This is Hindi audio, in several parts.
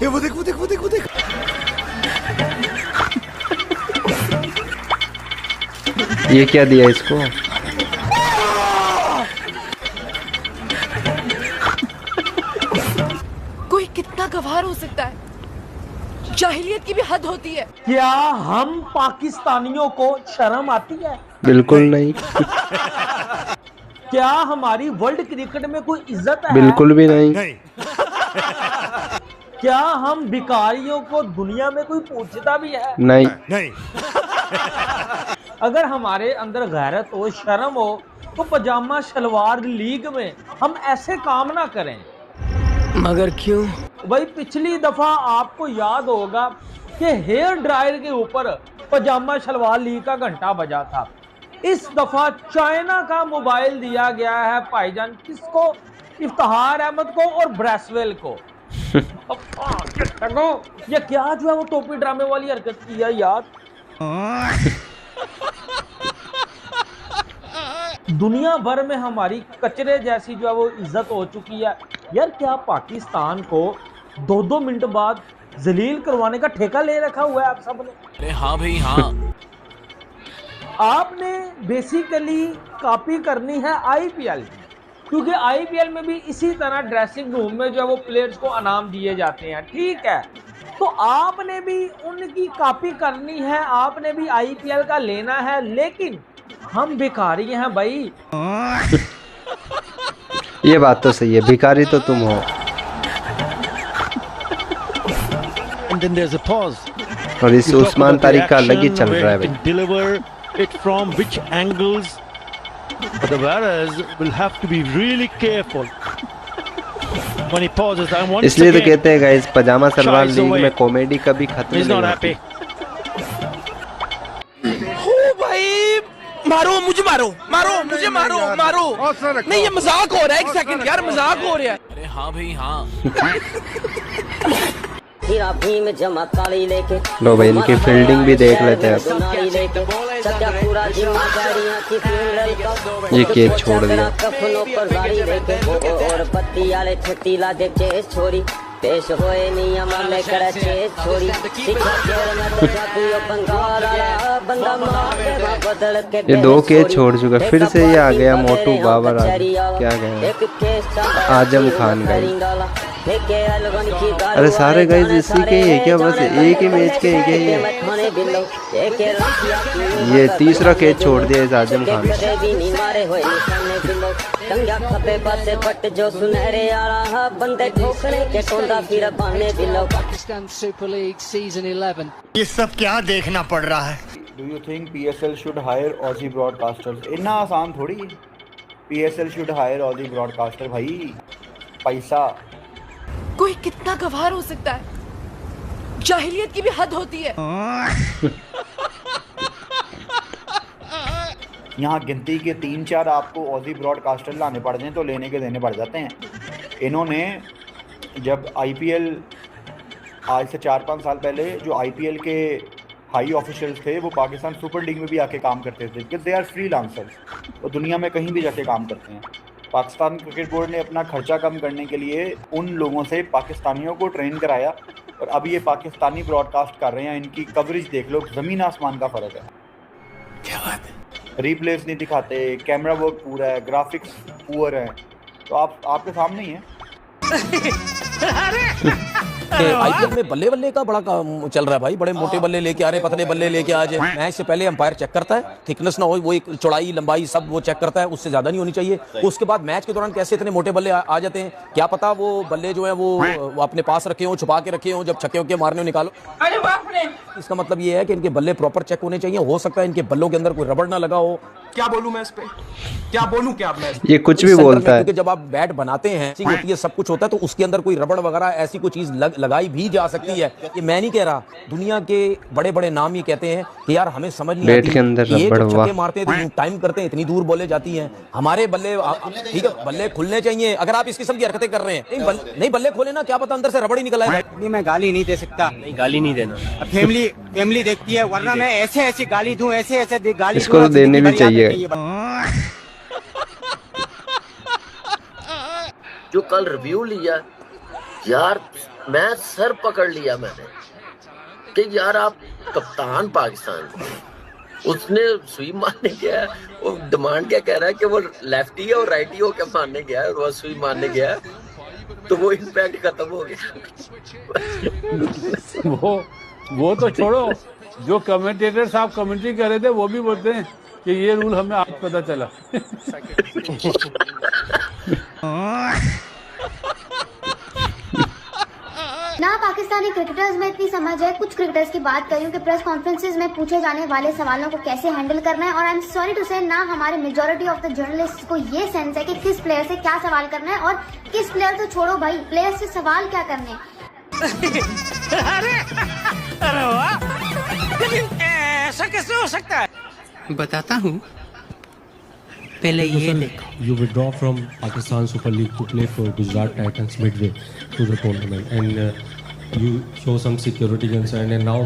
ये वो देख वो देख वो देख वो देख। ये क्या दिया इसको? कोई कितना गवार हो सकता है? जाहिलियत की भी हद होती है। क्या हम पाकिस्तानियों को शर्म आती है? बिल्कुल नहीं। क्या हमारी वर्ल्ड क्रिकेट में कोई इज्जत है? बिल्कुल भी नहीं। क्या हम भिखारियों को दुनिया में कोई पूछता भी है? नहीं। अगर हमारे अंदर गैरत हो, शर्म हो, तो पजामा शलवार लीग में हम ऐसे काम ना करें। मगर क्यों? भाई पिछली दफा आपको याद होगा कि हेयर ड्रायर के ऊपर पजामा शलवार लीग का घंटा बजा था। इस दफा चाइना का मोबाइल दिया गया है भाईजान, किसको? इफ्तिखार अहमद को और ब्रेसवेल को। ये क्या जो है वो टोपी ड्रामे वाली हरकत की है यार। दुनिया भर में हमारी कचरे जैसी जो है वो इज्जत हो चुकी है यार। क्या पाकिस्तान को 2-2 मिनट बाद जलील करवाने का ठेका ले रखा हुआ है आप सबने? अरे हाँ भाई हाँ। आपने बेसिकली कॉपी करनी है आईपीएल की, क्योंकि आईपीएल में भी इसी तरह ड्रेसिंग रूम में जो है वो प्लेयर्स को इनाम दिए जाते हैं, ठीक है? तो आपने भी उनकी कॉपी करनी है, आपने भी आईपीएल का लेना है, लेकिन हम भिखारी हैं भाई। ये बात तो सही है, भिखारी तो तुम हो। And then there's a pause. और इस उस्मान तारिक का अलग ही चल रहा है भाई। Deliver it from which angles? The wearers will have to be really careful when he pauses. And once इसलिए तो again, कहते हैं गाइस, पजामा सलवार shies लीग away. में कॉमेडी कभी खत्म He's नहीं not होती। happy. ओ भाई मारो मुझे, मारो मारो मुझे, मारो मारो। नहीं ये मजाक हो रहा है, एक सेकंड यार, मजाक हो रहा है। अरे हाँ भाई हाँ। लो भाई इनकी फील्डिंग भी देख लेते हैं। ये कैच छोड़ दिया। पेश होए नियम में करे छे छोरी ये 2 कैच छोड़ चुका, फिर से ये आ गया मोटू बाबर। क्या गया आजम खान गाइस। अरे सारे गाइस इसी के ही है क्या? बस एक ही मैच के एक ही है। ये तीसरा कैच छोड़ दिया इस Azam Khan. Pakistan Super League Season 11. ये सब क्या देखना पड़ रहा है? Do you think PSL should hire Aussie broadcasters? इतना आसान थोड़ी है। PSL should hire Aussie broadcaster भाई। पैसा। कोई कितना गवार हो सकता है? जाहिलियत की भी हद होती है। यहाँ गिनती के 3-4 आपको ऑजी ब्रॉडकास्टर लाने पड़ जाएं तो लेने के देने पड़ जाते हैं। इन्होंने जब आईपीएल आज से 4-5 साल पहले जो आईपीएल के हाई ऑफिशियल्स थे वो पाकिस्तान सुपर लीग में भी आके काम करते थे, कि दे आर फ्रीलांसर्स, वो दुनिया में कहीं भी जाके काम करते हैं। पाकिस्तान क्रिकेट बोर्ड ने अपना खर्चा कम करने के लिए उन लोगों से पाकिस्तानियों को ट्रेन कराया और अब ये पाकिस्तानी ब्रॉडकास्ट कर रहे हैं। इनकी कवरेज देख लो, ज़मीन आसमान का फ़र्क है। क्या बात है? रिप्लेस नहीं दिखाते, कैमरा वर्क पूरा है, ग्राफिक्स पुअर है, तो आपके सामने ही है। आईपीएल में बल्ले बल्ले का बड़ा काम चल रहा है भाई। बड़े मोटे बल्ले लेके आ रहे, पतले बल्ले लेके आ जाए। मैच से पहले अंपायर चेक करता है, थिकनेस ना हो, वो एक चौड़ाई लंबाई सब वो चेक करता है, उससे ज्यादा नहीं होनी चाहिए। उसके बाद मैच के दौरान कैसे इतने मोटे बल्ले आ जाते हैं, क्या पता वो बल्ले जो है वो अपने पास रखे हो, छुपा के रखे हो, जब छक्के वक्के मारने हो निकालो। अरे बाप रे! इसका मतलब ये है कि इनके बल्ले प्रॉपर चेक होने चाहिए। हो सकता है इनके बल्लों के अंदर कोई रबड़ ना लगा हो। क्या बोलूं मैं इस पे? क्या बोलूं क्या मैं? ये कुछ भी बोलता है। क्योंकि जब आप बैट बनाते हैं होती है, सब कुछ होता है, तो उसके अंदर कोई रबड़ वगैरह ऐसी कोई चीज लगाई भी जा सकती है। ये मैं नहीं कह रहा, दुनिया के बड़े बड़े नाम ये कहते हैं कि यार हमें समझ नहीं आती, के अंदर ये रबड़, जो छक्के मारते हैं तो टाइम करते हैं, इतनी दूर बॉलें जाती हैं। हमारे बल्ले ठीक है, बल्ले खुलने चाहिए। अगर आप इस किस्म की हरकतें कर रहे हैं, नहीं बल्ले खोले ना, क्या पता अंदर से रबड़ ही निकल आए। नहीं मैं गाली नहीं दे सकता। नहीं गाली नहीं देना। फैमिली देखती है, वरना मैं ऐसे गाली दूं, ऐसे गाली इसको तो देने भी चाहिए। जो कल रिव्यू लिया यार मैं सर पकड़ लिया मैंने कि यार आप कप्तान पाकिस्तान, उसने स्वीप मारने गया है, वो डिमांड क्या कह रहा है कि वो लेफ्टी है और राइटी हो क्या मारने गया है, वो स्वीप मारने गया है, तो वो इम्पैक्ट खत्म हो गया। वो तो छोड़ो, जो कमेंटेटर साहब कमेंट्री कर रहे थे वो भी बोलते हैं कि ये रूल हमें आज पता चला। ना पाकिस्तानी क्रिकेटर्स में इतनी समझ है। कुछ क्रिकेटर्स की बात करूं कि प्रेस कॉन्फ्रेंसेस में पूछे जाने वाले सवालों को कैसे हैंडल करना है, और आई एम सॉरी टू से ना हमारे मेजॉरिटी ऑफ द जर्नलिस्ट को ये सेंस है कि किस प्लेयर से क्या सवाल करना है, और किस प्लेयर तो छोड़ो भाई, प्लेयर से सवाल क्या करने हैं। अरे वाह, ऐसा कैसे हो सकता है? बताता हूँ, पहले ये देखो। You withdraw from Pakistan Super League to play for Gujarat Titans midway to the tournament, and you show some security concern, and now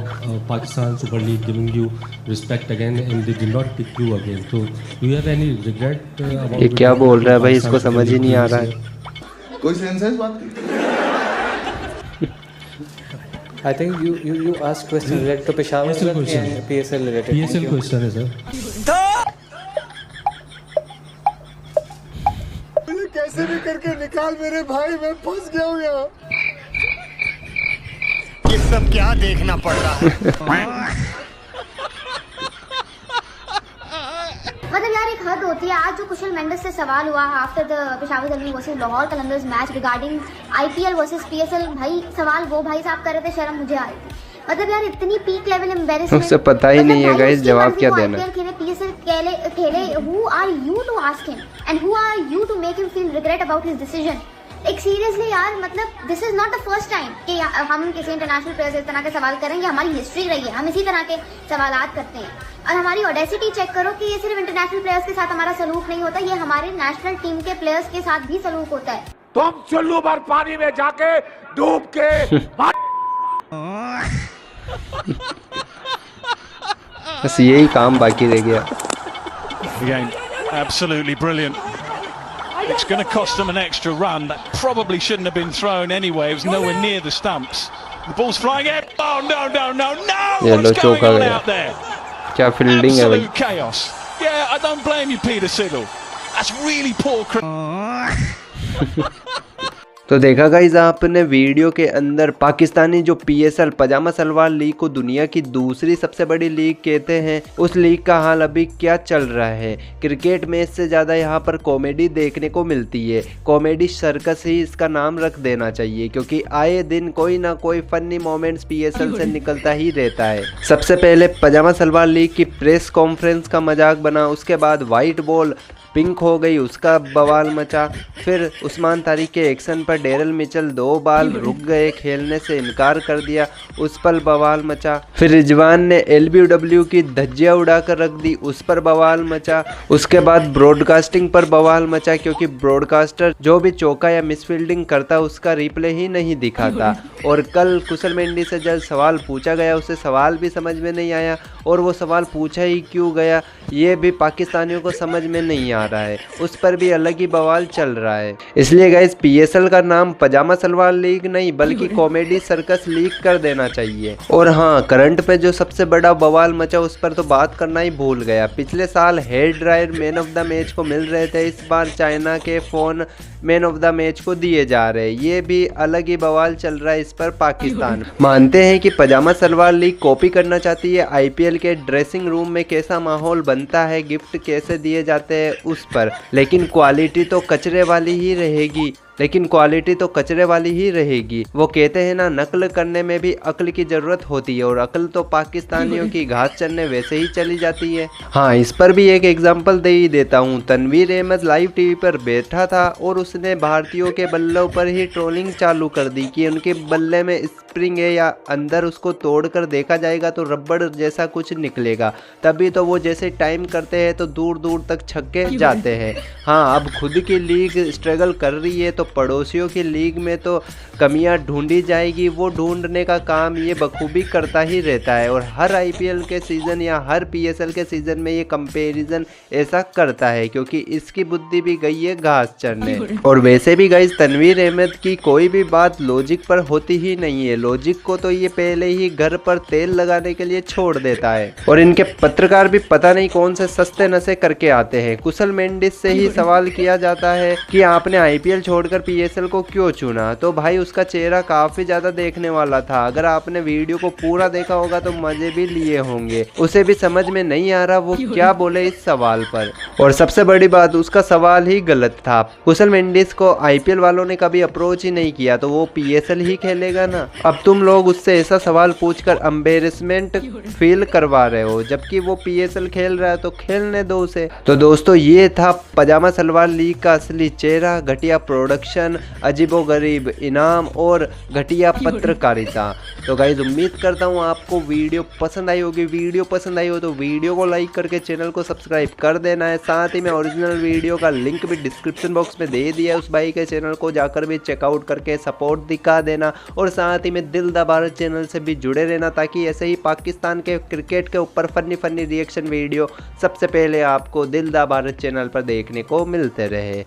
Pakistan Super League giving you respect again, and they did not pick you again. So do you have any regret about? ये क्या बोल रहा है भाई, इसको समझ ही नहीं आ रहा है। कोई सेंस है इस बात की? I think you asked question related to Peshawar and PSL related. PSL question है सर। कैसे भी करके निकाल मेरे भाई, मैं फंस गया हूँ यहाँ। ये सब क्या देखना पड़ रहा है? मतलब यार एक हद होती है। आज जो कुशल मेंडिस से सवाल हुआ after the Peshawar Zalmi versus Lahore Qalandars match regarding IPL versus PSL, भाई सवाल वो भाई साहब कर रहे थे, शर्म मुझे आई थी। मतलब यार इतनी पीक लेवल एम्बैरेसमेंट, उसे पता ही नहीं है गाइस जवाब क्या देना। IPL खेले, PSL खेले, who are you to ask him and who are you to make him feel regret about his decision? एक सीरियसली यार, मतलब this is not the first time कि हम किसी इंटरनेशनल प्लेयर से इस तरह के सवाल करेंगे। हमारी हिस्ट्री रही है, हम इसी तरह के सवालात करते हैं। और हमारी ऑडेसिटी चेक करो कि ये सिर्फ इंटरनेशनल प्लेयर्स के साथ हमारा सलूक नहीं होता, ये हमारे नेशनल टीम के प्लेयर्स के साथ भी सलूक होता है। तुम चुल्लू भर पानी में जाके डूब के बस यही काम बाकी रह गया। Again, absolutely brilliant. It's going to cost them an extra run. That probably shouldn't have been thrown anyway. It was nowhere near the stumps. The ball's flying in. Oh no, no, no, no! What's going on out there? क्या फील्डिंग है भाई। Absolute chaos. Yeah, I don't blame you, Peter Siddle. That's really poor. तो देखा गाइस आपने वीडियो के अंदर, पाकिस्तानी जो PSL पजामा सलवार लीग को दुनिया की दूसरी सबसे बड़ी लीग कहते हैं, उस लीग का हाल अभी क्या चल रहा है। क्रिकेट मैच से ज़्यादा यहाँ पर कॉमेडी देखने को मिलती है। कॉमेडी सर्कस ही इसका नाम रख देना चाहिए, क्योंकि आए दिन कोई ना कोई फनी मोमेंट्स PSL से निकलता ही रहता है। सबसे पहले पजामा सलवार लीग की प्रेस कॉन्फ्रेंस का मजाक बना, उसके बाद वाइट बॉल पिंक हो गई, उसका बवाल मचा। फिर उस्मान तारिक के एक्शन पर डेरल मिचेल 2 बाल रुक गए, खेलने से इनकार कर दिया, उस पर बवाल मचा। फिर रिजवान ने LBW की धज्जियाँ उड़ाकर रख दी, उस पर बवाल मचा। उसके बाद ब्रॉडकास्टिंग पर बवाल मचा, क्योंकि ब्रॉडकास्टर जो भी चौका या मिसफील्डिंग करता उसका रिप्ले ही नहीं दिखाता। और कल कुशल मेंडी से जब सवाल पूछा गया, उसे सवाल भी समझ में नहीं आया, और वो सवाल पूछा ही क्यों गया ये भी पाकिस्तानियों को समझ में नहीं आ रहा है। उस पर भी अलग ही बवाल चल रहा है। इसलिए गाइस PSL का नाम पजामा सलवार लीग नहीं बल्कि कॉमेडी सर्कस लीग कर देना चाहिए। और हाँ, करंट पे जो सबसे बड़ा बवाल मचा उस पर तो बात करना ही भूल गया। पिछले साल hair dryer man of the match को मिल रहे थे, इस बार चाइना के phone man of the match को दिए जा रहे। ये भी अलग ही बवाल चल रहा है इस पर पाकिस्तान। मानते हैं कि पजामा सलवार लीग कॉपी करना चाहती है IPL के ड्रेसिंग रूम में कैसा माहौल बनता है, गिफ्ट कैसे दिए जाते हैं उस पर, लेकिन क्वालिटी तो कचरे वाली ही रहेगी। वो कहते हैं ना, नकल करने में भी अक्ल की ज़रूरत होती है, और अक्ल तो पाकिस्तानियों की घास चढ़ने वैसे ही चली जाती है। हाँ, इस पर भी एक एग्जांपल दे ही देता हूँ। तनवीर अहमद लाइव टीवी पर बैठा था और उसने भारतीयों के बल्लों पर ही ट्रोलिंग चालू कर दी कि उनके बल्ले में स्प्रिंग है या अंदर उसको तोड़कर देखा जाएगा तो रबड़ जैसा कुछ निकलेगा, तभी तो वो जैसे टाइम करते हैं तो दूर दूर तक छक्के जाते हैं। हाँ, अब खुद की लीग स्ट्रगल कर रही है तो पड़ोसियों की लीग में तो कमियां ढूंढी जाएगी, वो ढूंढने का काम ये बखूबी करता ही रहता है। और हर आईपीएल के सीज़न या हर पीएसएल के सीज़न में ये कंपैरिजन ऐसा करता है क्योंकि इसकी बुद्धि भी गई है घास चरने। और वैसे भी गाइस तनवीर अहमद की कोई भी बात लॉजिक पर होती ही नहीं है, लॉजिक को तो ये पहले ही घर पर तेल लगाने के लिए छोड़ देता है। और इनके पत्रकार भी पता नहीं कौन से सस्ते नशे करके आते हैं। कुशल मेंडिस से ही सवाल किया जाता है कि आपने आईपीएल छोड़कर पीएसएल को क्यों चुना, तो भाई उसका चेहरा काफी ज्यादा देखने वाला था। अगर आपने वीडियो को पूरा देखा होगा तो मजे भी लिए होंगे। उसे भी समझ में नहीं आ रहा वो क्या बोले इस सवाल पर। और सबसे बड़ी बात, उसका सवाल ही गलत था। कुशल मेंडिस को आईपीएल वालों ने कभी अप्रोच ही नहीं किया तो वो पीएसएल ही खेलेगा ना। अब तुम लोग उससे ऐसा सवाल पूछकर एम्बेरसमेंट फील करवा रहे हो, जबकि वो पीएसएल खेल रहा है तो खेलने दो उसे। तो दोस्तों ये था पजामा सलवार लीग का असली चेहरा, घटिया प्रोडक्शन, अजीबोगरीब इनाम और घटिया पत्रकारिता। तो गाइस उम्मीद करता हूँ आपको वीडियो पसंद आई होगी। वीडियो पसंद आई हो तो वीडियो को लाइक करके चैनल को सब्सक्राइब कर देना है। साथ ही में ओरिजिनल वीडियो का लिंक भी डिस्क्रिप्शन बॉक्स में दे दिया है, उस भाई के चैनल को जाकर भी चेकआउट करके सपोर्ट दिखा देना। और साथ ही में दिल दा भारत चैनल से भी जुड़े रहना ताकि ऐसे ही पाकिस्तान के क्रिकेट के ऊपर फनी रिएक्शन वीडियो सबसे पहले आपको दिल दा भारत चैनल पर देखने को मिलते रहे।